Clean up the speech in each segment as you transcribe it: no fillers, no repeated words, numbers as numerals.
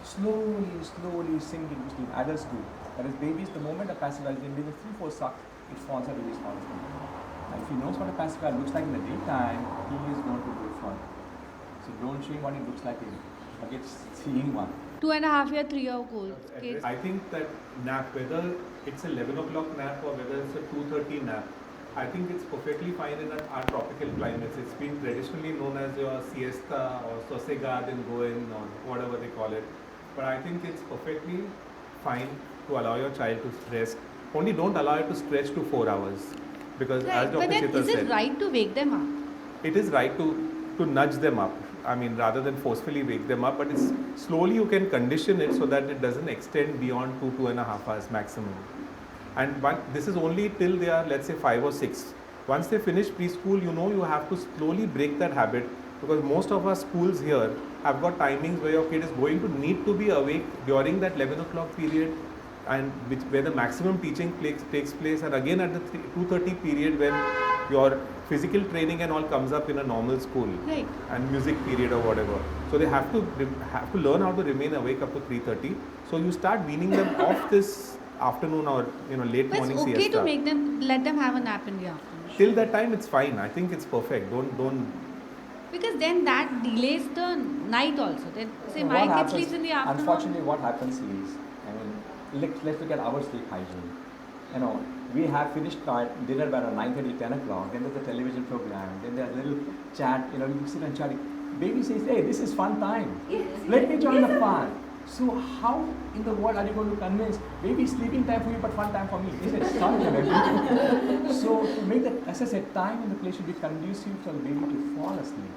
slowly sinking to sleep. Adults do. Whereas babies, the moment a pacifier is in with 3-4 sucks, it falls out of his mouth. And if he knows what a pacifier looks like in the daytime, he is going to do fun. So don't show him what it looks like in. Forget seeing one. 2.5-year, 3-year-old kids. I think that nap, whether it's 11 o'clock nap or whether it's a 2:30 nap, I think it's perfectly fine in our tropical climates. It's been traditionally known as your siesta or sosegad in Goan or whatever they call it. But I think it's perfectly fine to allow your child to rest. Only don't allow it to stretch to 4 hours. Because as Dr. But then Chittal is it said, right to wake them up? it is right to nudge them up. I mean, rather than forcefully wake them up, but it's slowly you can condition it so that it doesn't extend beyond 2.5 hours maximum. And this is only till they are, let's say, 5 or 6. Once they finish preschool, you have to slowly break that habit, because most of our schools here have got timings where your kid is going to need to be awake during that 11 o'clock period, and where the maximum teaching takes place, and again at the 2:30 period when your physical training and all comes up in a normal school, Right. and music period or whatever. So they have to learn how to remain awake up to 3:30. So you start weaning them off this afternoon or late But morning it's okay siesta. to let them have a nap in the afternoon. Till that time it's fine. I think it's perfect. Don't. Because then that delays the night also. Then say So my what kid happens- sleeps in the afternoon. Unfortunately, what happens is, let's look at our sleep hygiene. We have finished dinner by around 9:30, 10 o'clock. Then there's the television program. Then there's a little chat. You sit and chat. Baby says, "Hey, this is fun time. Let me join the fun." So how in the world are you going to convince baby sleeping time for you but fun time for me? Is it sorry? So to make that, as I said, time and the place should be conducive for the baby to fall asleep.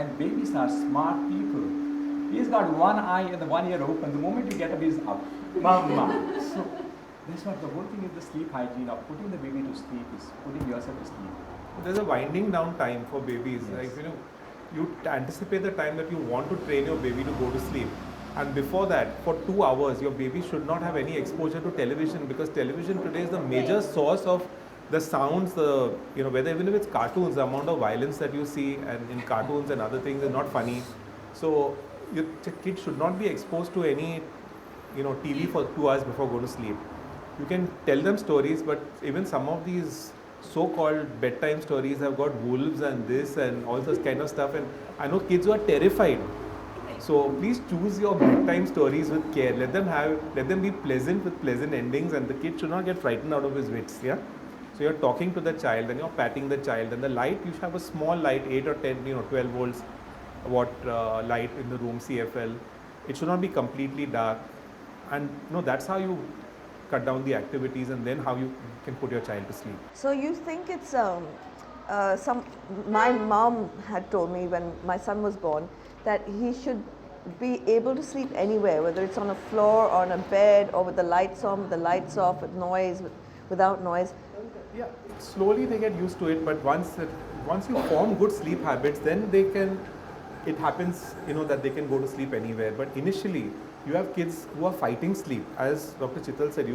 And babies are smart people. He's got one eye and the 1 ear open. The moment you get up, he's up. Mama. So that's what the whole thing is, the sleep hygiene of putting the baby to sleep is putting yourself to sleep. There's a winding down time for babies. Yes. Like you anticipate the time that you want to train your baby to go to sleep. And before that, for 2 hours, your baby should not have any exposure to television, because television today is the major source of the sounds, whether even if it's cartoons, the amount of violence that you see and in cartoons and other things is not funny. So your kid should not be exposed to any, TV for 2 hours before going to sleep. You can tell them stories, but even some of these so-called bedtime stories have got wolves and this and all this kind of stuff. And I know kids who are terrified. So please choose your bedtime stories with care. Let them be pleasant with pleasant endings, and the kid should not get frightened out of his wits. Yeah. So you're talking to the child, and you're patting the child, and the light, you should have a small light, 8 or 10, 12 volts, light in the room, CFL. It should not be completely dark, and that's how you cut down the activities, and then how you can put your child to sleep. So you think it's my mom had told me when my son was born that he should be able to sleep anywhere, whether it's on a floor or on a bed or with the lights on, with the lights off, with noise, without noise. Yeah, slowly they get used to it, but once you form good sleep habits, then it happens, that they can go to sleep anywhere. But initially, you have kids who are fighting sleep. As Dr. Chittal said,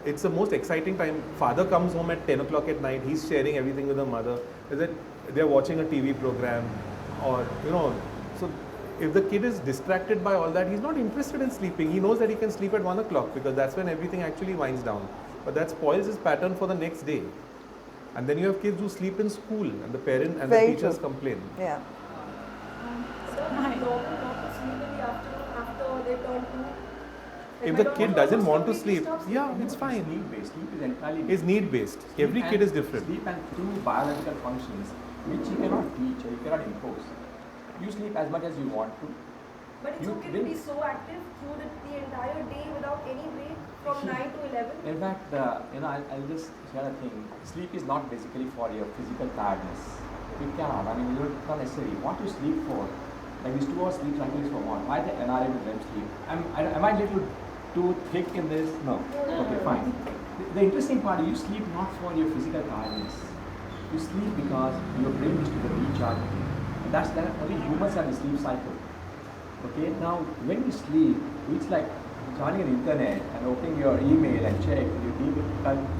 it's the most exciting time. Father comes home at 10 o'clock at night, he's sharing everything with the mother. Is that they're watching a TV program, or, so if the kid is distracted by all that, he's not interested in sleeping. He knows that he can sleep at 1 o'clock because that's when everything actually winds down. But that spoils his pattern for the next day. And then you have kids who sleep in school, and the parent and the teachers complain. Yeah. If the kid doesn't want to sleep, it's fine. Sleep-based. Sleep is entirely It's need-based. Every kid is different. Sleep and 2 biological functions which you cannot teach or you cannot impose. You sleep as much as you want to. But it's okay to be so active through the entire day without any break from 9 to 11. In fact, I'll just share a thing. Sleep is not basically for your physical tiredness. You cannot. It's not necessary. What you sleep for, like this 2 hours sleep cycle is for what? Why the NRM and REM sleep? Am I little too thick in this? No. Okay, fine. The interesting part is you sleep not for your physical tiredness. You sleep because your brain is to the recharge. And that's that. Only humans have a sleep cycle. Okay. Now, when you sleep, it's like joining an internet and opening your email and check. You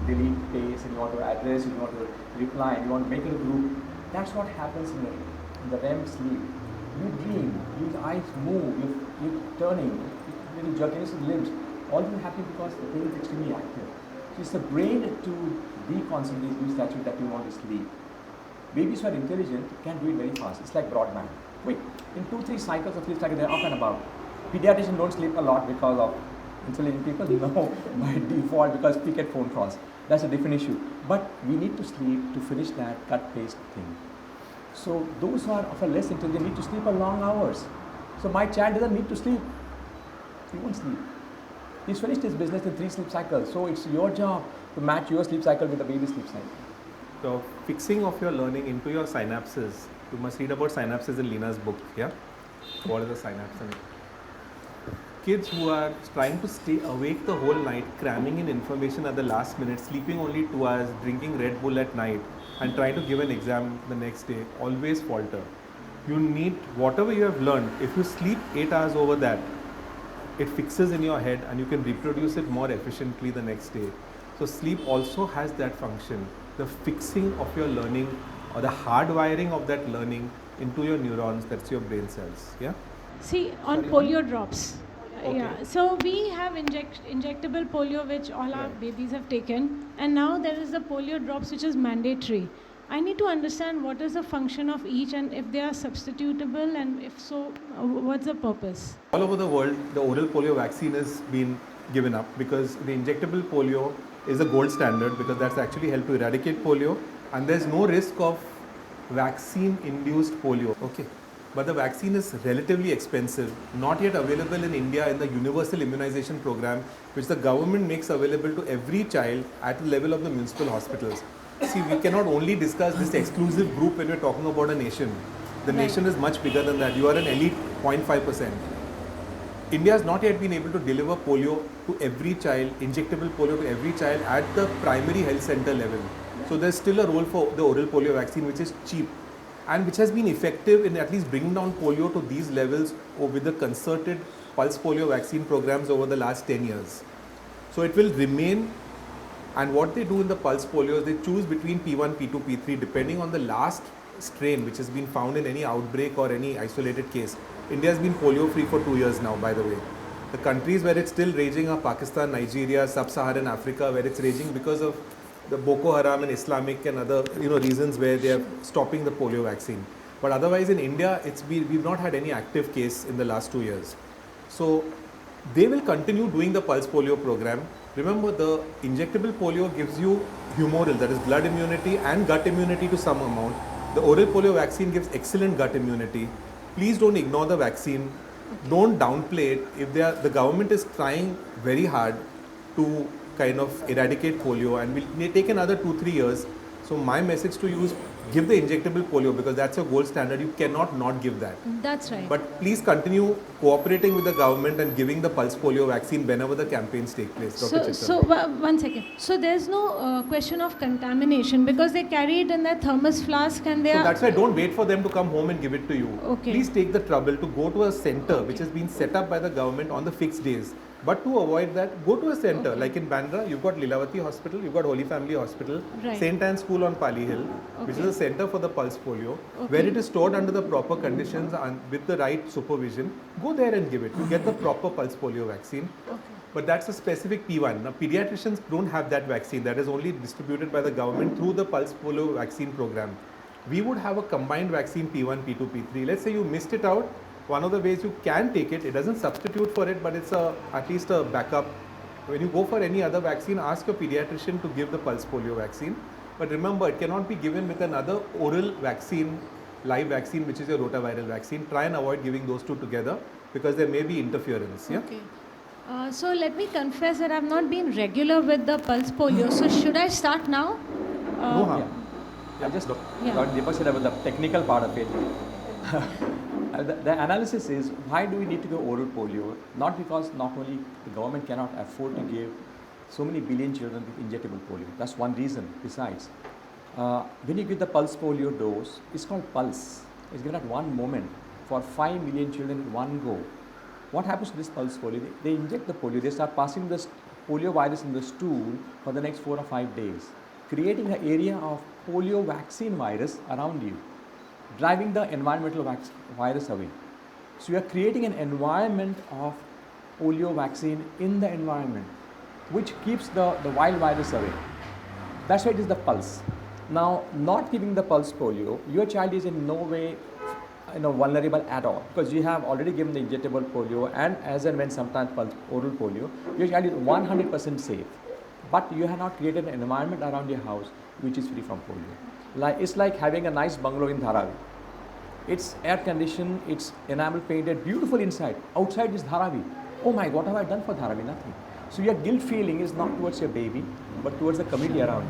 delete paste, and you want to address, you want to reply, and you want to make it a group. That's what happens in the REM sleep. You dream, your eyes move, you're turning. little jerkiness in limbs, all this is happening because the brain is extremely active. So it's the brain to be constantly in statute that you want to sleep. Babies who are intelligent can do it very fast. It's like broadband. Quick. In 2-3 cycles of sleep cycle, they're up and about. Pediatricians don't sleep a lot because of intelligent people. No, by default because we get phone calls. That's a different issue. But we need to sleep to finish that cut-paste thing. So those who are of a less intelligent need to sleep a long hours. So my child doesn't need to sleep. He won't sleep. He's finished his business in 3 sleep cycles. So it's your job to match your sleep cycle with the baby's sleep cycle. So fixing of your learning into your synapses. You must read about synapses in Lina's book. Yeah. What is a synapse? Kids who are trying to stay awake the whole night, cramming in information at the last minute, sleeping only 2 hours, drinking Red Bull at night, and trying to give an exam the next day, always falter. You need whatever you have learned. If you sleep 8 hours over that, it fixes in your head and you can reproduce it more efficiently the next day. So sleep also has that function, the fixing of your learning or the hardwiring of that learning into your neurons, that's your brain cells. Yeah. See, on Sorry, polio drops. Okay. Yeah, so we have injectable polio which all our Right. babies have taken, and now there is the polio drops which is mandatory. I need to understand what is the function of each and if they are substitutable, and if so, what's the purpose? All over the world, the oral polio vaccine has been given up because the injectable polio is the gold standard because that's actually helped to eradicate polio, and there's no risk of vaccine-induced polio. Okay. But the vaccine is relatively expensive, not yet available in India in the universal immunization program, which the government makes available to every child at the level of the municipal hospitals. See, we cannot only discuss this exclusive group when we're talking about a nation. The nation is much bigger than that. You are an elite 0.5%. India has not yet been able to deliver polio to every child, injectable polio to every child at the primary health center level. So there's still a role for the oral polio vaccine, which is cheap and which has been effective in at least bringing down polio to these levels with the concerted pulse polio vaccine programs over the last 10 years. So it will remain, and what they do in the pulse polio is they choose between P1, P2, P3 depending on the last strain which has been found in any outbreak or any isolated case. India has been polio free for 2 years now, by the way. The countries where it's still raging are Pakistan, Nigeria, Sub-Saharan Africa, where it's raging because of the Boko Haram and Islamic and other reasons where they are stopping the polio vaccine. But otherwise in India, we've not had any active case in the last 2 years. So they will continue doing the pulse polio program. Remember, the injectable polio gives you humoral, that is blood immunity and gut immunity to some amount. The oral polio vaccine gives excellent gut immunity. Please don't ignore the vaccine. Don't downplay it. If the government is trying very hard to kind of eradicate polio, and it may take another 2-3 years. So my message to you is give the injectable polio because that's your gold standard. You cannot not give that. That's right. But please continue cooperating with the government and giving the pulse polio vaccine whenever the campaigns take place. Dr. Chittal. So one second. So there's no question of contamination because they carry it in their thermos flask and they So are. that's why don't wait for them to come home and give it to you. Okay. Please take the trouble to go to a center which has been set up by the government on the fixed days. But to avoid that, go to a center. Like in Bandra, you've got Lilavati Hospital, you've got Holy Family Hospital, Right. St. Anne's School on Pali Hill, which is a center for the pulse polio, where it is stored under the proper conditions and with the right supervision. Go there and give it. You get the proper pulse polio vaccine. But that's a specific P1. Now, pediatricians don't have that vaccine. That is only distributed by the government through the pulse polio vaccine program. We would have a combined vaccine P1, P2, P3. Let's say you missed it out. One of the ways you can take it doesn't substitute for it, but it's at least a backup. When you go for any other vaccine, ask your pediatrician to give the pulse polio vaccine. But remember, it cannot be given with another oral vaccine, live vaccine, which is your rotaviral vaccine. Try and avoid giving those two together because there may be interference. Yeah? Okay. So let me confess that I've not been regular with the pulse polio. So should I start now? No harm. I just Yeah. got Deepak said about the technical part of it. The analysis is why do we need to go oral polio? Not because not only the government cannot afford to give so many billion children with injectable polio. That's one reason. Besides, when you give the pulse polio dose, it's called pulse. It's given at one moment for 5 million children in one go. What happens to this pulse polio? They inject the polio. They start passing this polio virus in the stool for the next 4 or 5 days, creating an area of polio vaccine virus around you, driving the environmental virus away. So you are creating an environment of polio vaccine in the environment, which keeps the wild virus away. That's why it is the pulse. Now, not giving the pulse polio, your child is in no way vulnerable at all, because you have already given the injectable polio, and as and when sometimes pulse, oral polio, your child is 100% safe. But you have not created an environment around your house which is free from polio. It's like having a nice bungalow in Dharavi. It's air conditioned, it's enamel painted, beautiful inside. Outside is Dharavi. Oh my God, what have I done for Dharavi? Nothing. So your guilt feeling is not towards your baby, but towards the community around.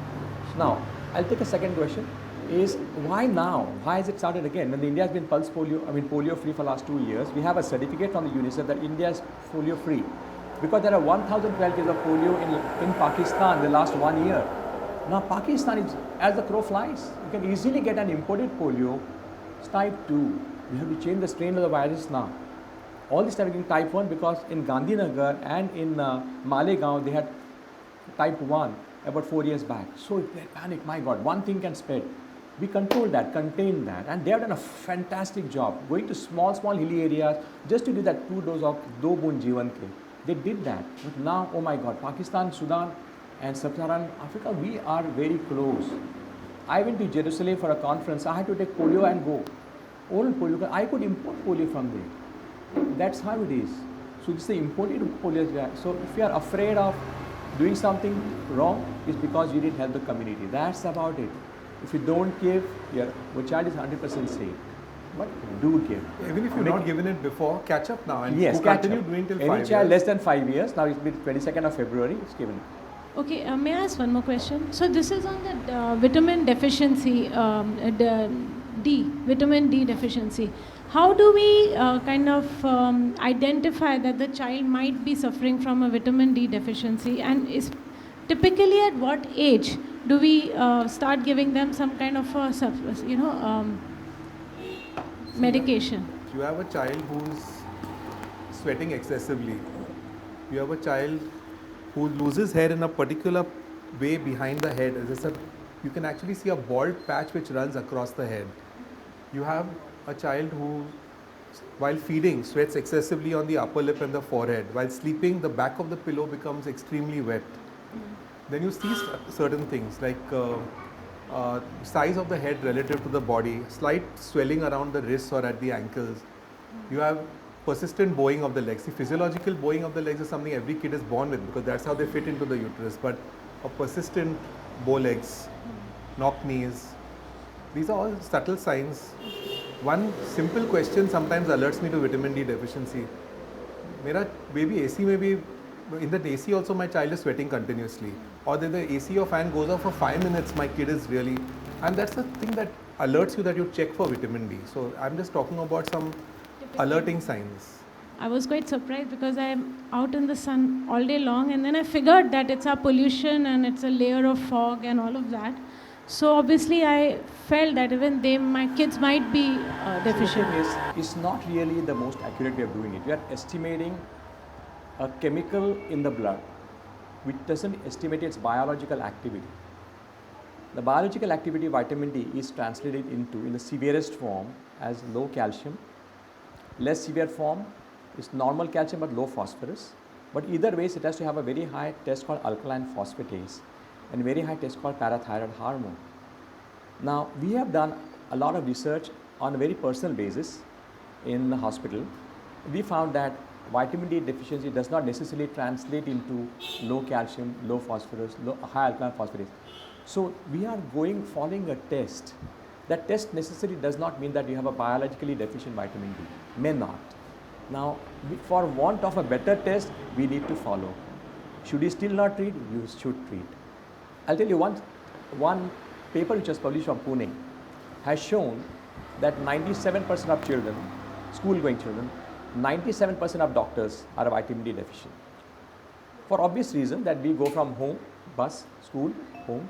Now, I'll take a second question. Is why now? Why has it started again? When India has been polio free for the last 2 years, we have a certificate from the UNICEF that India is polio free. Because there are 1,012 cases of polio in Pakistan the last 1 year. Now Pakistan is, as the crow flies, you can easily get an imported polio. It's type 2. We have to change the strain of the virus now. All this time we getting type 1 because in Gandhinagar and in Malegaon they had type 1 about 4 years back. So they panic, my God, one thing can spread. We controlled that, contained that, and they have done a fantastic job going to small hilly areas just to do that 2 doses of Do Boon Jeevan Ke. They did that. But now, oh my God, Pakistan, Sudan and Sub-Saharan Africa, we are very close. I went to Jerusalem for a conference. I had to take polio and go. Oral polio, I could import polio from there. That's how it is. So this is the imported polio. So if you are afraid of doing something wrong, it's because you didn't help the community. That's about it. If you don't give, your child is 100% safe. But do give. Even if you've not given it before, catch up now and yes, continue doing till 5 years. Any child less than 5 years, now it's been 22nd of February, it's given. Okay, may I ask one more question? So this is on the vitamin deficiency, vitamin D deficiency. How do we identify that the child might be suffering from a vitamin D deficiency, and is typically at what age do we start giving them some kind of medication? You have a child who's sweating excessively. You have a child who loses hair in a particular way behind the head. You can actually see a bald patch which runs across the head. You have a child who, while feeding, sweats excessively on the upper lip and the forehead. While sleeping, the back of the pillow becomes extremely wet. Then you see certain things like size of the head relative to the body, slight swelling around the wrists or at the ankles. You have persistent bowing of the legs. The physiological bowing of the legs is something every kid is born with because that's how they fit into the uterus. But a persistent bow legs, knock knees, these are all subtle signs. One simple question sometimes alerts me to vitamin D deficiency. Mera baby AC may be, in the AC also my child is sweating continuously. Or then the AC or fan goes off for 5 minutes, my kid is really, and that's the thing that alerts you that you check for vitamin D. So I'm just talking about some alerting signs. I was quite surprised because I'm out in the sun all day long, and then I figured that it's our pollution and it's a layer of fog and all of that. So obviously I felt that even my kids might be deficient. It's not really the most accurate way of doing it. We are estimating a chemical in the blood which doesn't estimate its biological activity. The biological activity of vitamin D is translated into, in the severest form, as low calcium. Less severe form is normal calcium but low phosphorus. But either ways, it has to have a very high test called alkaline phosphatase and very high test called parathyroid hormone. Now, we have done a lot of research on a very personal basis in the hospital. We found that vitamin D deficiency does not necessarily translate into low calcium, low phosphorus, high alkaline phosphatase. So we are following a test. That test necessarily does not mean that you have a biologically deficient vitamin D. May not. Now, for want of a better test, we need to follow. Should you still not treat? You should treat. I'll tell you one paper which was published from Pune has shown that 97% of children, school-going children, 97% of doctors are vitamin D deficient. For obvious reason that we go from home, bus, school, home,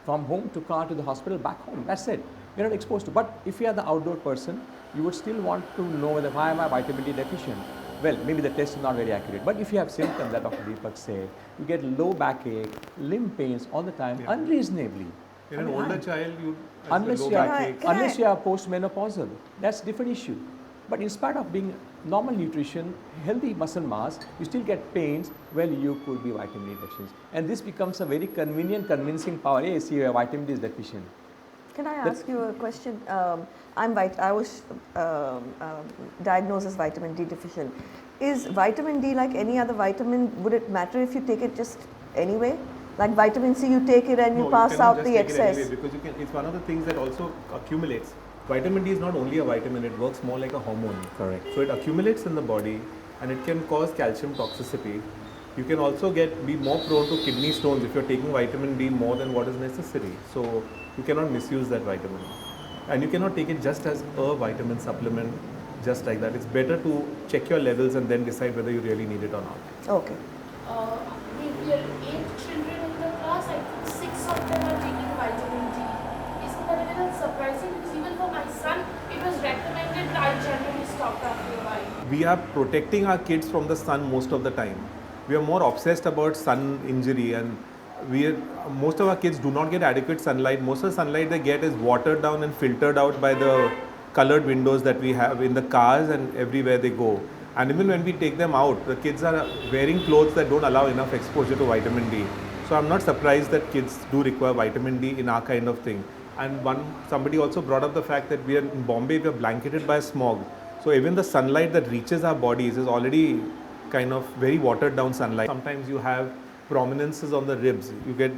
from home to car to the hospital, back home. That's it. You're not exposed to. But if you are the outdoor person, you would still want to know whether why am I vitamin D deficient? Well, maybe the test is not very accurate. But if you have symptoms that Dr. Deepak said, you get low backache, limb pains all the time, unreasonably. In an older child, unless you are postmenopausal, that's a different issue. But in spite of being normal nutrition, healthy muscle mass, you still get pains. Well, you could be vitamin D deficient, and this becomes a very convenient, convincing power. Hey, see, your vitamin D is deficient. Can I That- ask you a question? I was diagnosed as vitamin D deficient. Is vitamin D like any other vitamin? Would it matter if you take it just anyway? Like vitamin C, you take it and you No, pass cannot out just the take it excess. anyway because it's one of the things that also accumulates. Vitamin D is not only a vitamin, it works more like a hormone. Correct. So it accumulates in the body and it can cause calcium toxicity. You can also be more prone to kidney stones if you're taking vitamin D more than what is necessary. So you cannot misuse that vitamin. And you cannot take it just as a vitamin supplement, just like that. It's better to check your levels and then decide whether you really need it or not. Okay. We are 8 children in the class. I think 6 of them are taking vitamin D. Isn't that a little surprising? Because even for my son, it was recommended. I generally stopped after a while. We are protecting our kids from the sun most of the time. We are more obsessed about sun injury, and most of our kids do not get adequate sunlight. Most of the sunlight they get is watered down and filtered out by the colored windows that we have in the cars and everywhere they go. And even when we take them out, the kids are wearing clothes that don't allow enough exposure to vitamin D. So I'm not surprised that kids do require vitamin D in our kind of thing. And somebody also brought up the fact that we are in Bombay, we are blanketed by smog. So even the sunlight that reaches our bodies is already kind of very watered down sunlight. Sometimes you have prominences on the ribs. You get,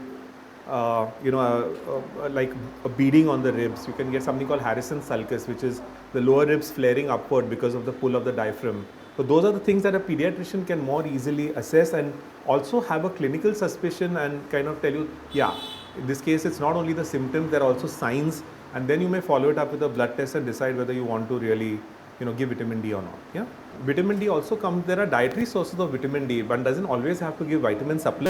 like a beading on the ribs. You can get something called Harrison sulcus, which is the lower ribs flaring upward because of the pull of the diaphragm. So those are the things that a pediatrician can more easily assess and also have a clinical suspicion and kind of tell you, yeah, in this case it's not only the symptoms, there are also signs, and then you may follow it up with a blood test and decide whether you want to really give vitamin D or not. Yeah, vitamin D also comes. There are dietary sources of vitamin D. One doesn't always have to give vitamin supplements.